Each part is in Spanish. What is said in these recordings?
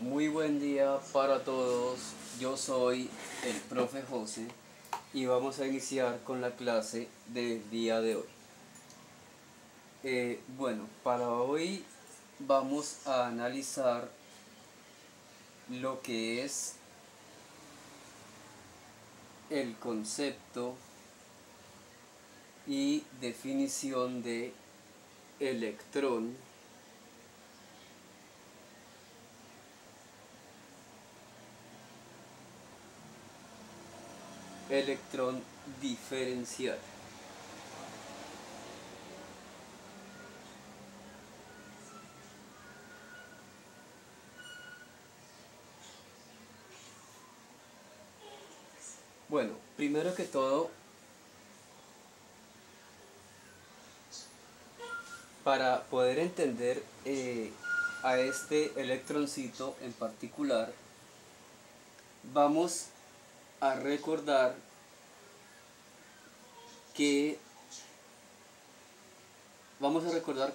Muy buen día para todos, yo soy el profe José y vamos a iniciar con la clase del día de hoy. Bueno, para hoy vamos a analizar lo que es el concepto y definición de electrón, electrón diferencial. Bueno, primero que todo, para poder entender a este electroncito en particular, vamos a recordar que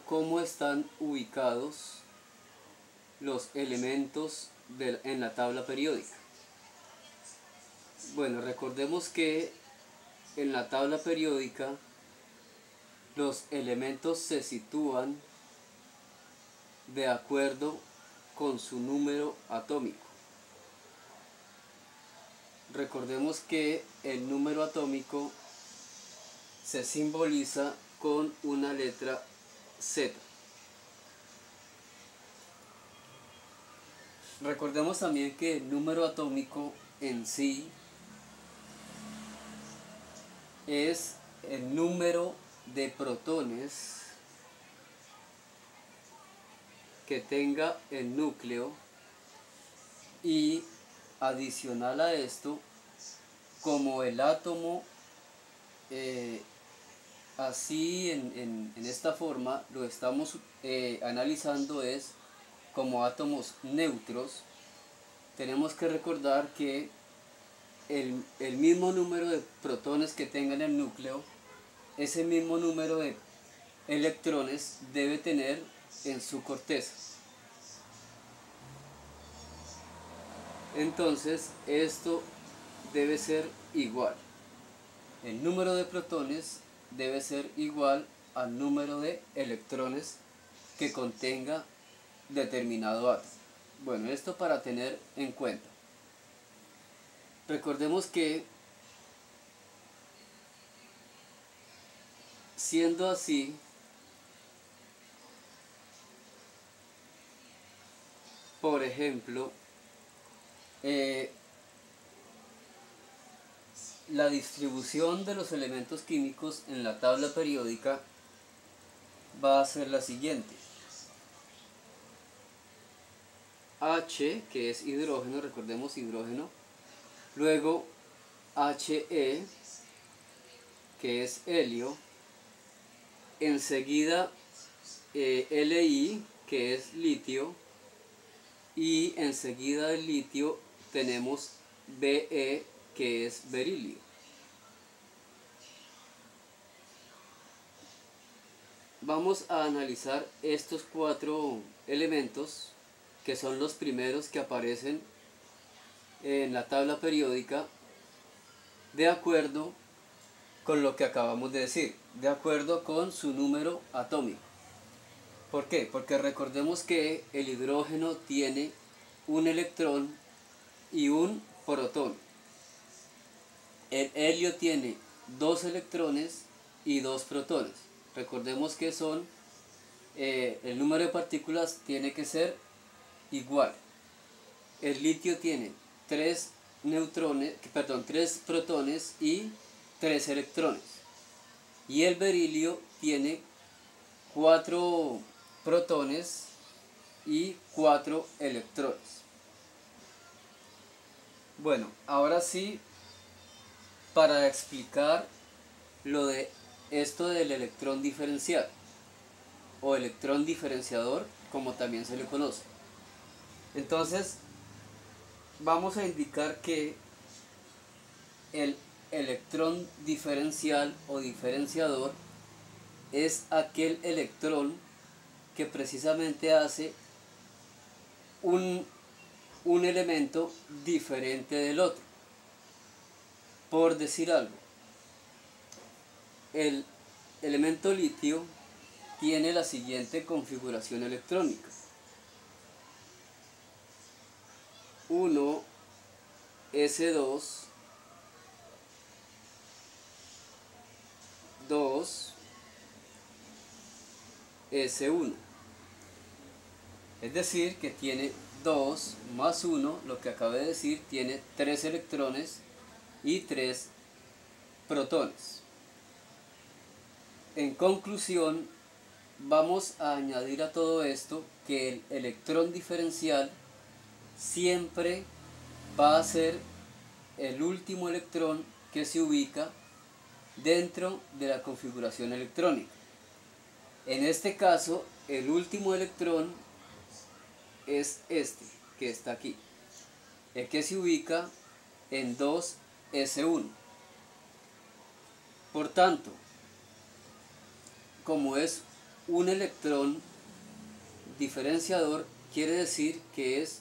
cómo están ubicados los elementos en la tabla periódica. Bueno, recordemos que en la tabla periódica los elementos se sitúan de acuerdo con su número atómico. Recordemos que el número atómico se simboliza con una letra Z. Recordemos también que el número atómico en sí es el número de protones que tenga el núcleo, y adicional a esto, como el átomo así en esta forma lo estamos analizando es como átomos neutros, tenemos que recordar que el mismo número de protones que tenga en el núcleo, ese mismo número de electrones debe tener en su corteza. Entonces esto debe ser igual. El número de protones debe ser igual al número de electrones que contenga determinado átomo. Bueno, esto para tener en cuenta. Recordemos que, siendo así, por ejemplo, la distribución de los elementos químicos en la tabla periódica va a ser la siguiente. H, que es hidrógeno, recordemos hidrógeno, luego He, que es helio, enseguida Li, que es litio, y enseguida del litio tenemos Be, que es berilio. Vamos a analizar estos cuatro elementos, que son los primeros que aparecen en la tabla periódica, de acuerdo con lo que acabamos de decir, de acuerdo con su número atómico. ¿Por qué? Porque recordemos que el hidrógeno tiene un electrón y un protón. El helio tiene 2 electrones y 2 protones. Recordemos que son el número de partículas tiene que ser igual. El litio tiene 3 protones y 3 electrones. Y el berilio tiene 4 protones y 4 electrones. Bueno, ahora sí, para explicar lo de esto del electrón diferencial o electrón diferenciador, como también se le conoce. Entonces, vamos a indicar que el electrón diferencial o diferenciador es aquel electrón que precisamente hace un un elemento diferente del otro. Por decir algo, el elemento litio tiene la siguiente configuración electrónica: 1s2, 2s1. Es decir, que tiene 2 más 1, lo que acabé de decir, tiene 3 electrones y 3 protones. En conclusión, vamos a añadir a todo esto que el electrón diferencial siempre va a ser el último electrón que se ubica dentro de la configuración electrónica. En este caso, el último electrón es este, que está aquí, el que se ubica en 2s1. Por tanto, como es un electrón diferenciador, quiere decir que es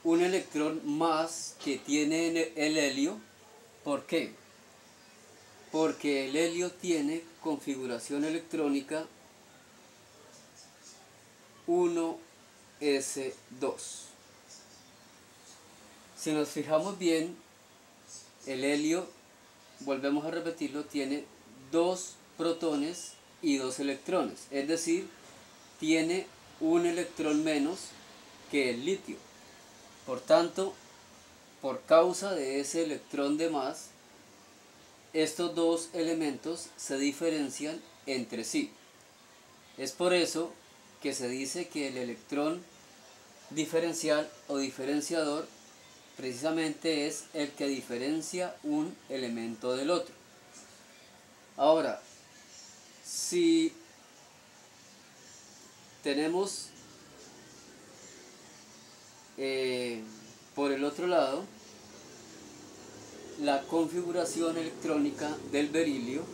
un electrón más que tiene el helio. ¿Por qué? Porque el helio tiene configuración electrónica 1s2. Si nos fijamos bien, el helio, volvemos a repetirlo, tiene 2 protones y 2 electrones, es decir, tiene un electrón menos que el litio. Por tanto, por causa de ese electrón de más, estos dos elementos se diferencian entre sí. Es por eso que se dice que el electrón diferencial o diferenciador precisamente es el que diferencia un elemento del otro. Ahora, si tenemos por el otro lado la configuración electrónica del berilio,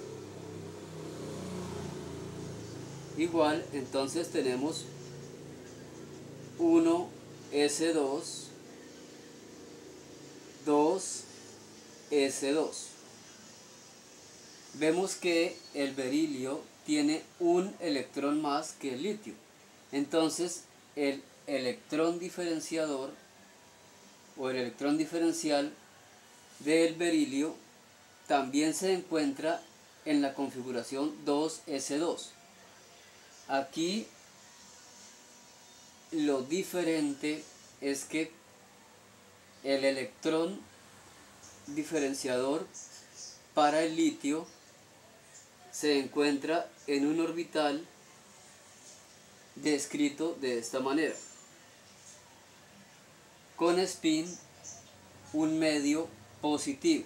igual, entonces tenemos 1s2, 2s2. Vemos que el berilio tiene un electrón más que el litio. Entonces, el electrón diferenciador o el electrón diferencial del berilio también se encuentra en la configuración 2s2. Aquí lo diferente es que el electrón diferenciador para el litio se encuentra en un orbital descrito de esta manera, con spin un medio positivo,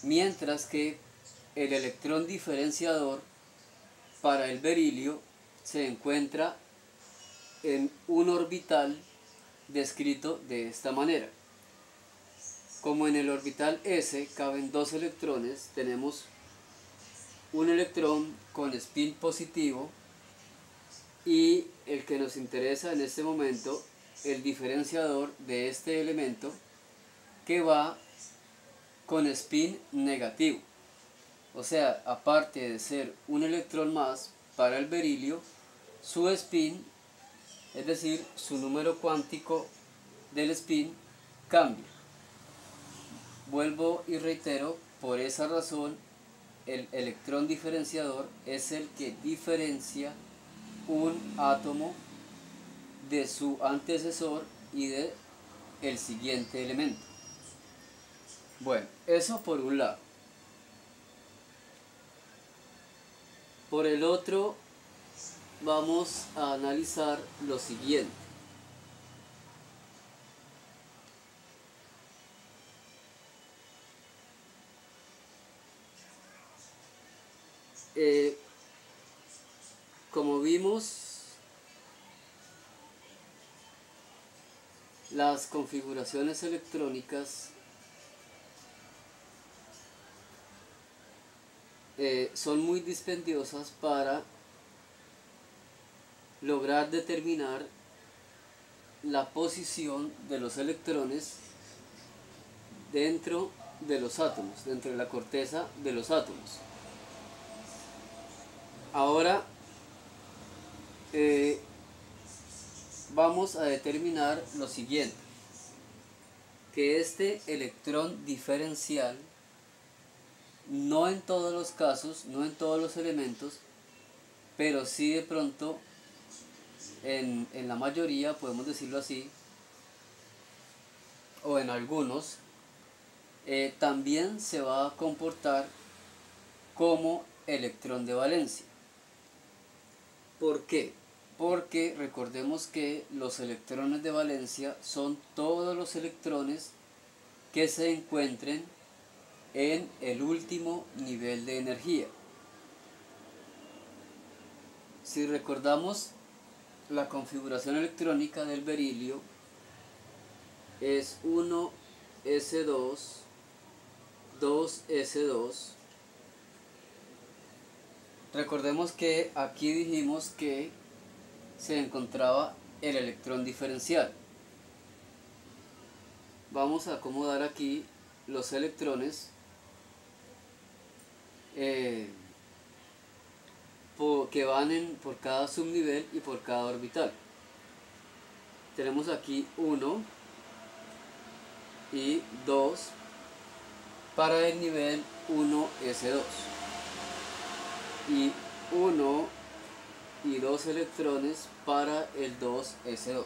mientras que el electrón diferenciador para el berilio se encuentra en un orbital descrito de esta manera. Como en el orbital S caben 2 electrones, tenemos un electrón con spin positivo y el que nos interesa en este momento, el diferenciador de este elemento, que va con spin negativo. O sea, aparte de ser un electrón más para el berilio, su spin, es decir, su número cuántico del spin, cambia. Vuelvo y reitero, por esa razón el electrón diferenciador es el que diferencia un átomo de su antecesor y de el siguiente elemento. Bueno, eso por un lado. Por el otro, vamos a analizar lo siguiente. Como vimos, las configuraciones electrónicas son muy dispendiosas para lograr determinar la posición de los electrones dentro de los átomos, dentro de la corteza de los átomos. Ahora vamos a determinar lo siguiente, que este electrón diferencial, no en todos los casos, no en todos los elementos, pero sí de pronto en la mayoría, podemos decirlo así, o en algunos, también se va a comportar como electrón de valencia. ¿Por qué? Porque recordemos que los electrones de valencia son todos los electrones que se encuentren en el último nivel de energía. Si recordamos, la configuración electrónica del berilio es 1s2, 2s2. Recordemos que aquí dijimos que se encontraba el electrón diferencial. Vamos a acomodar aquí los electrones que van por cada subnivel y por cada orbital. Tenemos aquí 1 y 2 para el nivel 1s2 y 1 y 2 electrones para el 2s2.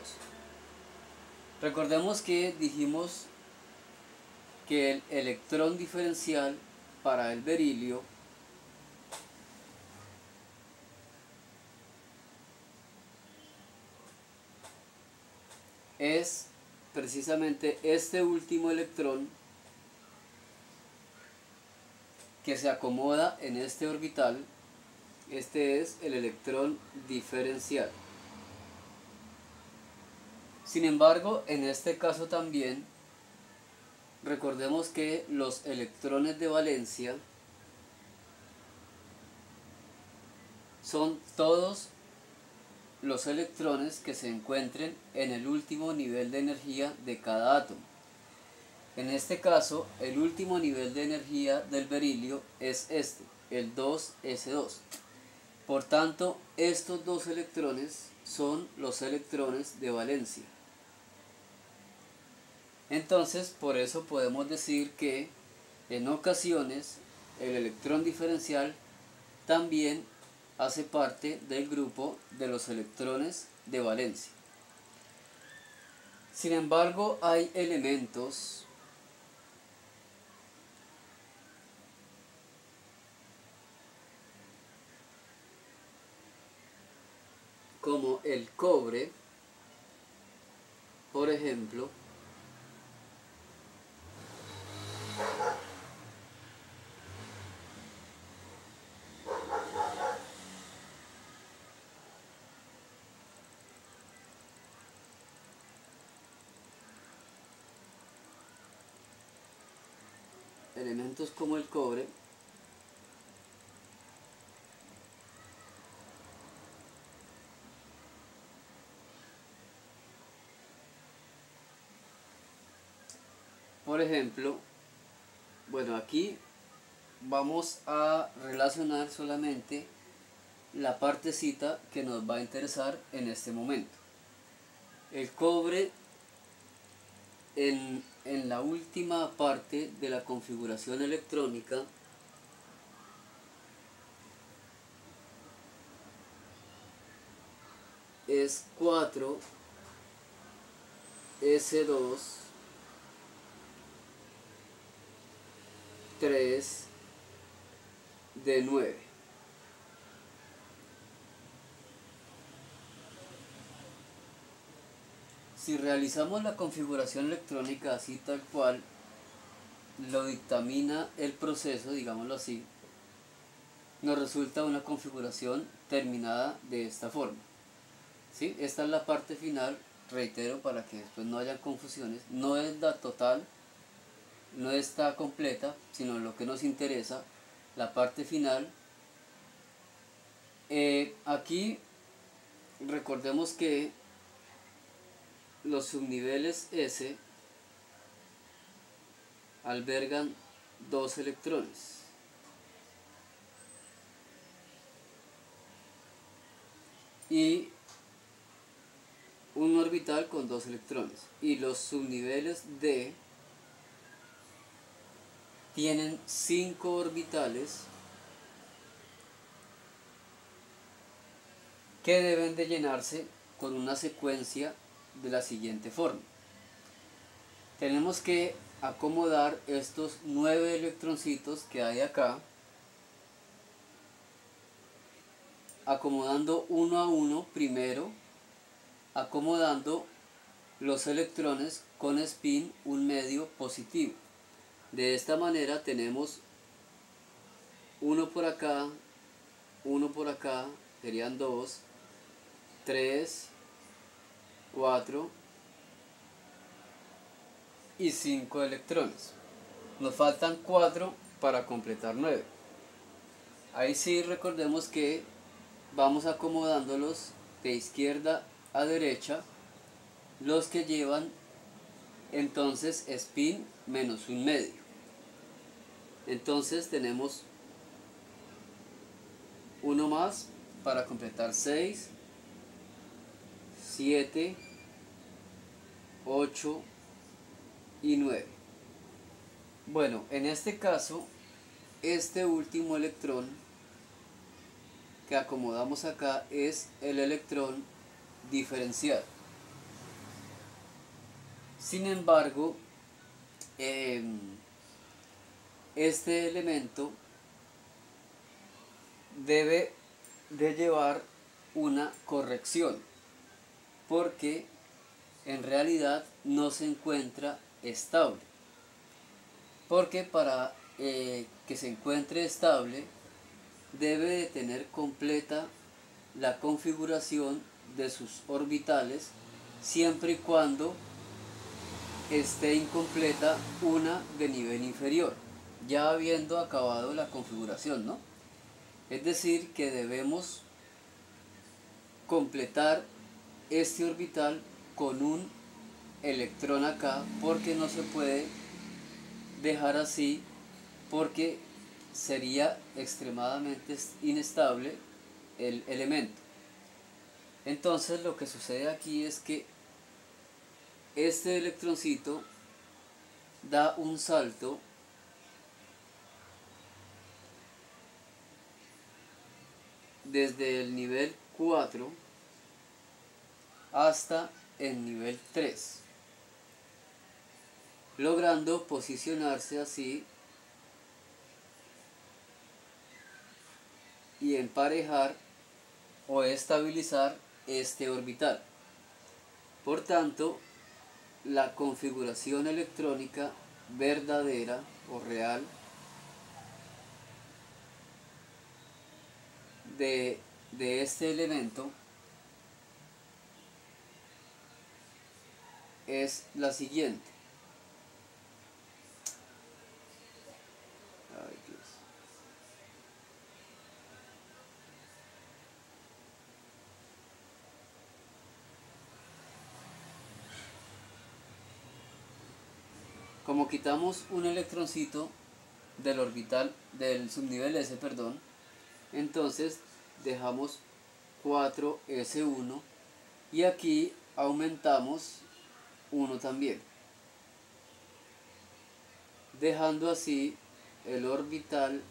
Recordemos que dijimos que el electrón diferencial para el berilio es precisamente este último electrón que se acomoda en este orbital. Este es el electrón diferencial. Sin embargo, en este caso también, recordemos que los electrones de valencia son todos los electrones que se encuentren en el último nivel de energía de cada átomo. En este caso, el último nivel de energía del berilio es este, el 2s2. Por tanto, estos dos electrones son los electrones de valencia. Entonces, por eso podemos decir que en ocasiones el electrón diferencial también hace parte del grupo de los electrones de valencia. Sin embargo, hay elementos como el cobre, por ejemplo, elementos como el cobre por ejemplo, bueno, aquí vamos a relacionar solamente la partecita que nos va a interesar en este momento. El cobre en la última parte de la configuración electrónica es 4s2 3d9. Si realizamos la configuración electrónica así tal cual lo dictamina el proceso, digámoslo así, nos resulta una configuración terminada de esta forma. ¿Sí? Esta es la parte final, reitero, para que después no haya confusiones. No es la total, no está completa, sino lo que nos interesa, la parte final. Aquí recordemos que los subniveles S albergan 2 electrones. Y un orbital con 2 electrones. Y los subniveles D tienen 5 orbitales que deben de llenarse con una secuencia de la siguiente forma. Tenemos que acomodar estos 9 electroncitos que hay acá, acomodando uno a uno primero, acomodando los electrones con spin un medio positivo. De esta manera tenemos uno por acá, serían 2, 3, 4 y 5 electrones. Nos faltan 4 para completar 9. Ahí sí recordemos que vamos acomodándolos de izquierda a derecha, los que llevan entonces spin menos un medio. Entonces tenemos uno más para completar 6, 7, 8 y 9. Bueno, en este caso, este último electrón que acomodamos acá es el electrón diferencial. Sin embargo, este elemento debe de llevar una corrección, porque en realidad no se encuentra estable. Porque para que se encuentre estable debe de tener completa la configuración de sus orbitales, siempre y cuando esté incompleta una de nivel inferior, ya habiendo acabado la configuración, ¿no? Es decir, que debemos completar este orbital con un electrón acá, porque no se puede dejar así, porque sería extremadamente inestable el elemento. Entonces lo que sucede aquí es que este electroncito da un salto desde el nivel 4 hasta el nivel 3, logrando posicionarse así y emparejar o estabilizar este orbital. Por tanto, la configuración electrónica verdadera o real de este elemento es la siguiente. Ay, Dios. Como quitamos un electroncito del orbital del subnivel S, perdón, entonces dejamos 4s1 y aquí aumentamos 1 también, dejando así el orbital,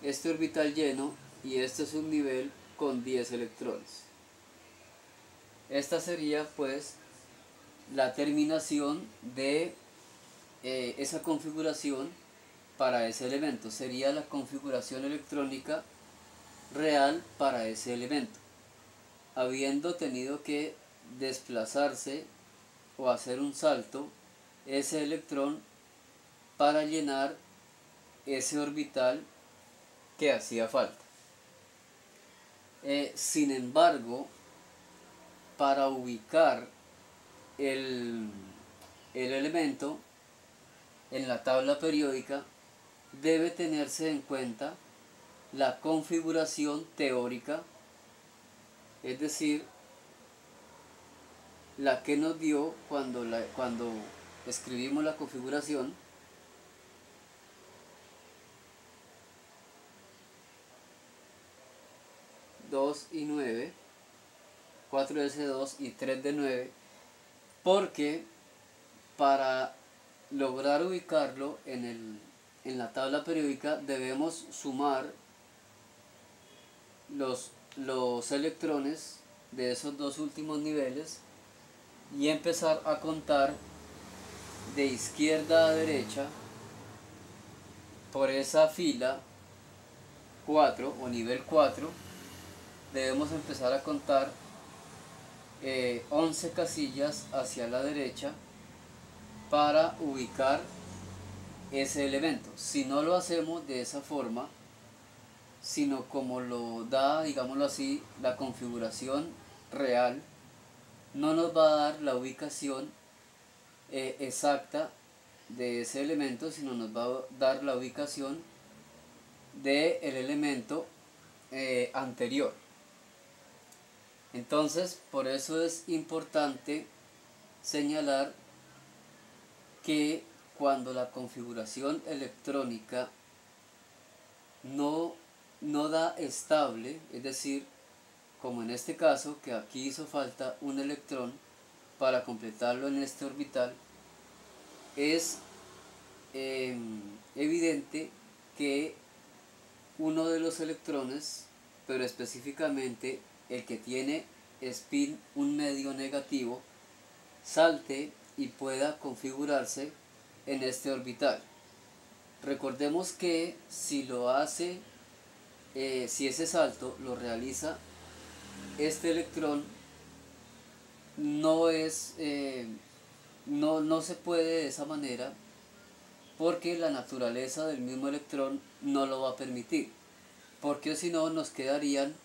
este orbital lleno y este subnivel con 10 electrones. Esta sería pues la terminación de esa configuración para ese elemento. Sería la configuración electrónica real para ese elemento, habiendo tenido que desplazarse o hacer un salto ese electrón para llenar ese orbital que hacía falta. Sin embargo, para ubicar el elemento en la tabla periódica debe tenerse en cuenta la configuración teórica, es decir, la que nos dio cuando escribimos la configuración. Dos y 9, 4S2 y 3D9, porque para lograr ubicarlo en la tabla periódica debemos sumar los electrones de esos dos últimos niveles y empezar a contar de izquierda a derecha por esa fila 4 o nivel 4. Debemos empezar a contar 11 casillas hacia la derecha para ubicar ese elemento. Si no lo hacemos de esa forma, sino como lo da, digámoslo así, la configuración real, no nos va a dar la ubicación exacta de ese elemento, sino nos va a dar la ubicación del elemento anterior. Entonces, por eso es importante señalar que cuando la configuración electrónica no da estable, es decir, como en este caso, que aquí hizo falta un electrón para completarlo en este orbital, es evidente que uno de los electrones, pero específicamente el que tiene spin un medio negativo, salte y pueda configurarse en este orbital. Recordemos que si lo hace, si ese salto lo realiza este electrón, no se puede de esa manera, porque la naturaleza del mismo electrón no lo va a permitir, porque si no nos quedarían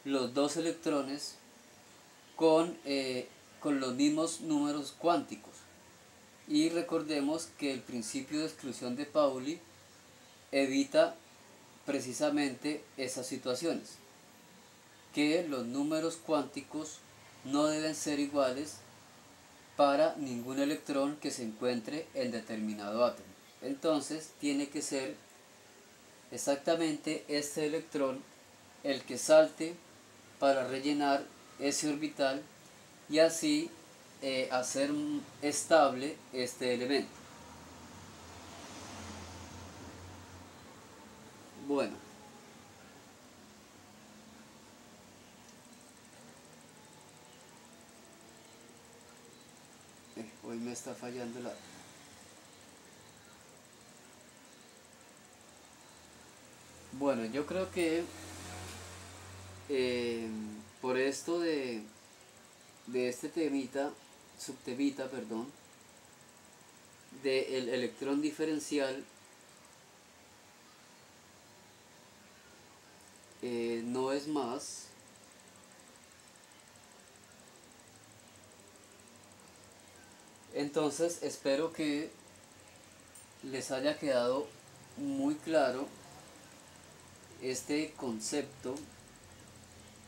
los dos electrones con los mismos números cuánticos. Y recordemos que el principio de exclusión de Pauli evita precisamente esas situaciones, que los números cuánticos no deben ser iguales para ningún electrón que se encuentre en determinado átomo. Entonces tiene que ser exactamente este electrón el que salte para rellenar ese orbital y así hacer estable este elemento. Bueno, hoy me está fallando la... Bueno, yo creo que por esto de este temita, subtemita, perdón, del electrón diferencial, no es más. Entonces espero que les haya quedado muy claro este concepto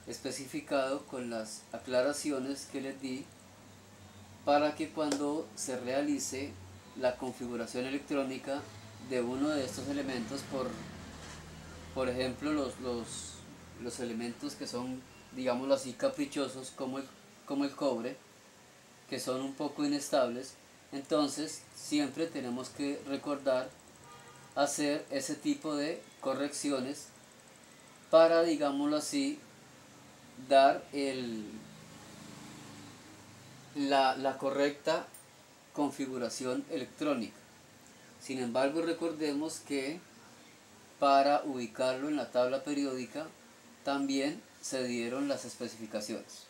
especificado con las aclaraciones que les di, para que cuando se realice la configuración electrónica de uno de estos elementos, por ejemplo los elementos que son, digámoslo así, caprichosos, como el cobre, que son un poco inestables, entonces siempre tenemos que recordar hacer ese tipo de correcciones para, digámoslo así, dar la correcta configuración electrónica. Sin embargo, recordemos que para ubicarlo en la tabla periódica también se dieron las especificaciones.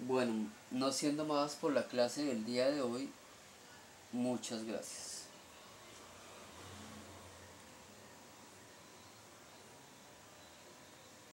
Bueno, no siendo más por la clase del día de hoy, muchas gracias.